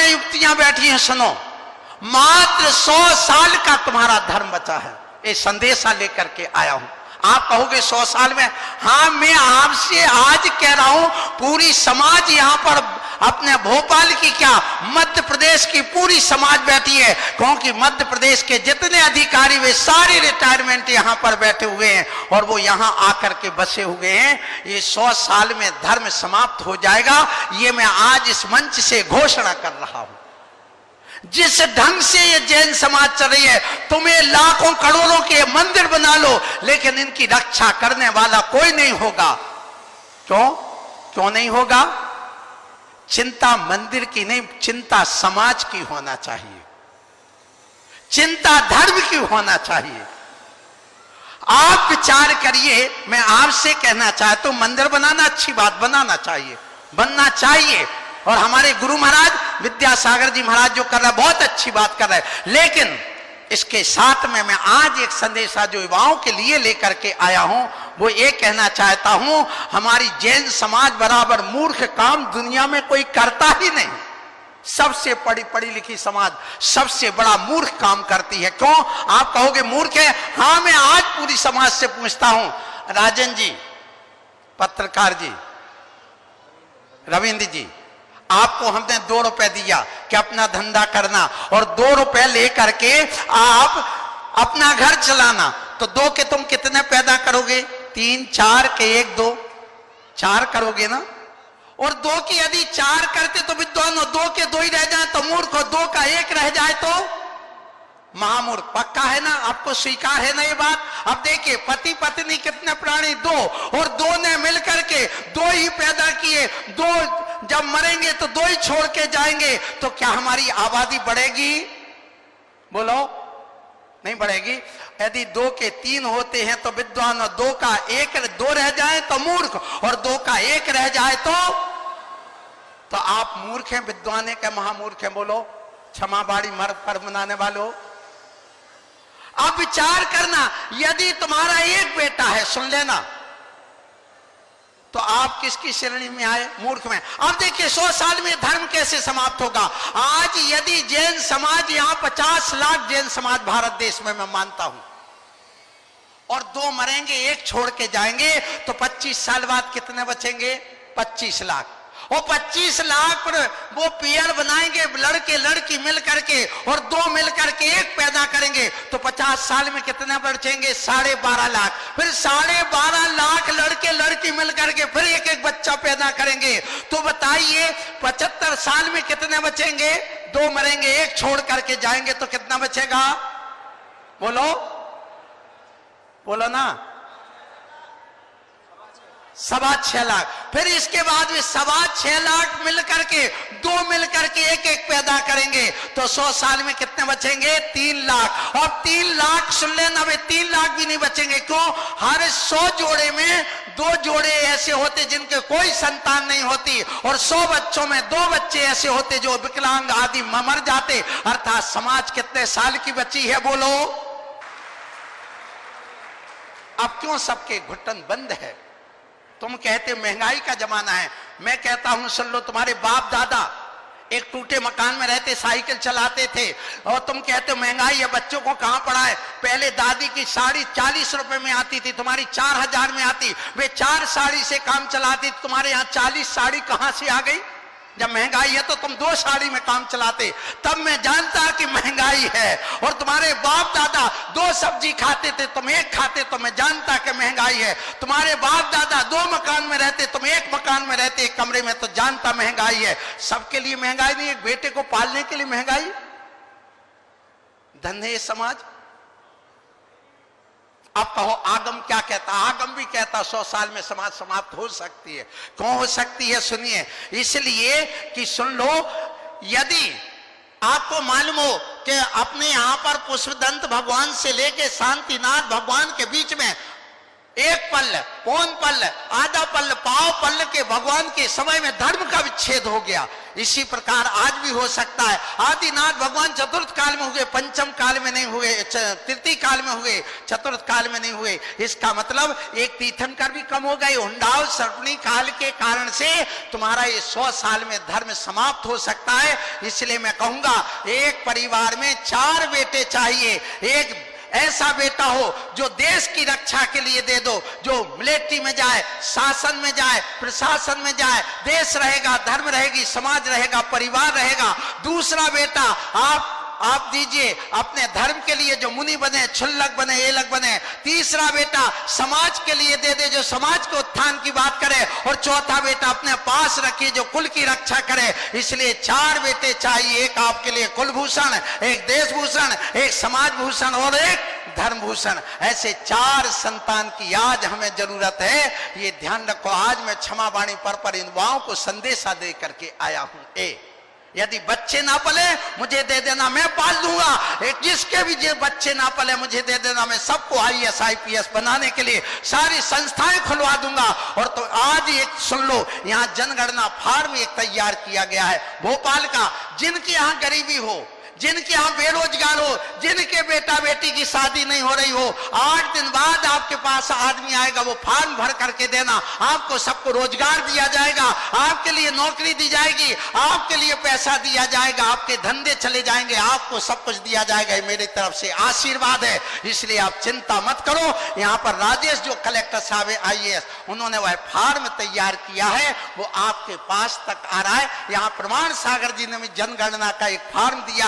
में युक्तियां बैठी हैं, सुनो। मात्र 100 साल का तुम्हारा धर्म बचा है, ये संदेशा लेकर के आया हूं। आप कहोगे 100 साल में? हाँ, मैं आपसे आज कह रहा हूं, पूरी समाज यहां पर, अपने भोपाल की क्या, मध्य प्रदेश की पूरी समाज बैठी है, क्योंकि मध्य प्रदेश के जितने अधिकारी वे सारे रिटायरमेंट यहां पर बैठे हुए हैं और वो यहां आकर के बसे हुए हैं। ये 100 साल में धर्म समाप्त हो जाएगा, ये मैं आज इस मंच से घोषणा कर रहा हूं। जिस ढंग से ये जैन समाज चल रही है, तुम्हें लाखों करोड़ों के मंदिर बना लो, लेकिन इनकी रक्षा करने वाला कोई नहीं होगा। क्यों नहीं होगा? चिंता मंदिर की नहीं, चिंता समाज की होना चाहिए, चिंता धर्म की होना चाहिए। आप विचार करिए, मैं आपसे कहना चाहता हूं, मंदिर बनाना अच्छी बात, बनाना चाहिए, बनना चाहिए, और हमारे गुरु महाराज विद्यासागर जी महाराज जो कर रहे हैं बहुत अच्छी बात कर रहे हैं। लेकिन इसके साथ में मैं आज एक संदेशा जो युवाओं के लिए लेकर के आया हूं, वो ये कहना चाहता हूं, हमारी जैन समाज बराबर मूर्ख काम दुनिया में कोई करता ही नहीं। सबसे पढ़ी लिखी समाज सबसे बड़ा मूर्ख काम करती है। क्यों? आप कहोगे मूर्ख है। हाँ, मैं आज पूरी समाज से पूछता हूं, राजन जी, पत्रकार जी, रविंद्र जी, आपको हमने 2 रुपए दिया कि अपना धंधा करना, और 2 रुपए लेकर के आप अपना घर चलाना, तो 2 के तुम कितने पैदा करोगे? 3, 4 के 1, 2, 4 करोगे ना। और 2 की यदि 4 करते तो विद्वान, 2 के 2 ही रह जाए तो मूर्ख, और 2 का 1 रह जाए तो महामूर्ख। पक्का है ना? आपको स्वीकार है ना ये बात? अब देखिए, पति पत्नी कितने प्राणी? 2, और 2 ने मिलकर के 2 ही पैदा किए, 2 जब मरेंगे तो 2 ही छोड़ के जाएंगे, तो क्या हमारी आबादी बढ़ेगी? बोलो, नहीं बढ़ेगी। यदि 2 के 3 होते हैं तो विद्वान, और 2 का 1, 2 रह जाए तो मूर्ख, और 2 का 1 रह जाए तो आप मूर्ख हैं, विद्वान है क्या महामूर्ख हैं? बोलो, क्षमा बाड़ी मर्द पर मनाने वालों। अब विचार करना, यदि तुम्हारा 1 बेटा है, सुन लेना, तो आप किसकी श्रेणी में आए? मूर्ख में। अब देखिए 100 साल में धर्म कैसे समाप्त होगा। आज यदि जैन समाज, यहां 50 लाख जैन समाज भारत देश में मैं मानता हूं, और 2 मरेंगे, 1 छोड़ के जाएंगे, तो 25 साल बाद कितने बचेंगे? 25 लाख। और 25 लाख वो पेयर बनाएंगे, लड़के लड़की मिल करके, और 2 मिल करके 1 पैदा करेंगे, तो 50 साल में कितने बचेंगे? 12.5 लाख। फिर 12.5 लाख लड़के लड़की मिल करके फिर 1 बच्चा पैदा करेंगे, तो बताइए 75 साल में कितने बचेंगे? 2 मरेंगे, 1 छोड़ करके जाएंगे, तो कितना बचेगा? बोलो, बोलो ना, 6.25 लाख। फिर इसके बाद भी 6.25 लाख मिल करके 2 मिल करके 1 पैदा करेंगे, तो 100 साल में कितने बचेंगे? 3 लाख। और 3 लाख सुन लेना, वे 3 लाख भी नहीं बचेंगे। क्यों? हर 100 जोड़े में 2 जोड़े ऐसे होते जिनके कोई संतान नहीं होती, और 100 बच्चों में 2 बच्चे ऐसे होते जो विकलांग आदि मर जाते। अर्थात समाज कितने साल की बची है? बोलो। अब क्यों सबके घुटन बंद है? तुम कहते महंगाई का जमाना है, मैं कहता हूं सुन लो, तुम्हारे बाप दादा एक टूटे मकान में रहते, साइकिल चलाते थे, और तुम कहते हो महंगाई है, बच्चों को कहां पढ़ाए? पहले दादी की साड़ी 40 रुपए में आती थी, तुम्हारी 4000 में आती, वे 4 साड़ी से काम चलाती, तुम्हारे यहाँ 40 साड़ी कहां से आ गई? जब महंगाई है तो तुम 2 साड़ी में काम चलाते। तब मैं जानता कि महंगाई है। और तुम्हारे बाप दादा 2 सब्जी खाते थे, तुम 1 खाते, तो मैं जानता कि महंगाई है। तुम्हारे बाप दादा 2 मकान में रहते, तुम 1 मकान में रहते, 1 कमरे में, तो जानता महंगाई है। सबके लिए महंगाई नहीं, एक बेटे को पालने के लिए महंगाई। धन्य समाज। अब कहो आगम क्या कहता? आगम भी कहता 100 साल में समाज समाप्त हो सकती है। क्यों हो सकती है? सुनिए, इसलिए कि सुन लो, यदि आपको मालूम हो कि अपने यहां पर पुष्पदंत भगवान से लेके शांतिनाथ भगवान के बीच में एक पल्ल, पौन पल्ल, आधा पल्ल, पाव पल्ल के भगवान के समय में धर्म का विच्छेद हो गया। इसी प्रकार आज भी हो सकता है। आदिनाथ भगवान चतुर्थ काल में हुए, पंचम काल में नहीं हुए, तृतीय काल में हुए, चतुर्थ काल में नहीं हुए। इसका मतलब एक तीर्थंकर भी कम हो गए। हुंडाव सर्पणी काल के कारण से तुम्हारा ये 100 साल में धर्म समाप्त हो सकता है। इसलिए मैं कहूंगा एक परिवार में 4 बेटे चाहिए। एक ऐसा बेटा हो जो देश की रक्षा के लिए दे दो, जो मिलिट्री में जाए, शासन में जाए, प्रशासन में जाए, देश रहेगा, धर्म रहेगी, समाज रहेगा, परिवार रहेगा। दूसरा बेटा आप दीजिए अपने धर्म के लिए जो मुनि बने, क्षुल्लक बने, एलक बने। तीसरा बेटा समाज के लिए दे दे जो समाज के उत्थान की बात करे। और चौथा बेटा अपने पास रखिए जो कुल की रक्षा करे। इसलिए 4 बेटे चाहिए। एक आपके लिए कुलभूषण, एक देशभूषण, एक समाज भूषण और एक धर्म भूषण। ऐसे 4 संतान की आज हमें जरूरत है। ये ध्यान रखो। आज मैं क्षमा वाणी पर इन युवाओं को संदेशा दे करके आया हूं। यदि बच्चे ना पले मुझे दे देना, मैं पाल दूंगा। एक जिसके भी जो बच्चे ना पले मुझे दे देना, मैं सबको IAS IPS बनाने के लिए सारी संस्थाएं खुलवा दूंगा। और तो आज एक सुन लो, यहाँ जनगणना फार्म एक तैयार किया गया है भोपाल का। जिनके यहाँ गरीबी हो, जिनके यहाँ बेरोजगार हो, जिनके बेटा बेटी की शादी नहीं हो रही हो, 8 दिन बाद आपके पास आदमी आएगा, वो फॉर्म भर करके देना। आपको सबको रोजगार दिया जाएगा, आपके लिए नौकरी दी जाएगी, आपके लिए पैसा दिया जाएगा, आपके धंधे चले जाएंगे, आपको सब कुछ दिया जाएगा। ये मेरी तरफ से आशीर्वाद है। इसलिए आप चिंता मत करो। यहाँ पर राजेश जो कलेक्टर साहब है IAS, उन्होंने वह फॉर्म तैयार किया है, वो आपके पास तक आ रहा है। यहाँ प्रमाण सागर जी ने भी जनगणना का एक फॉर्म दिया है।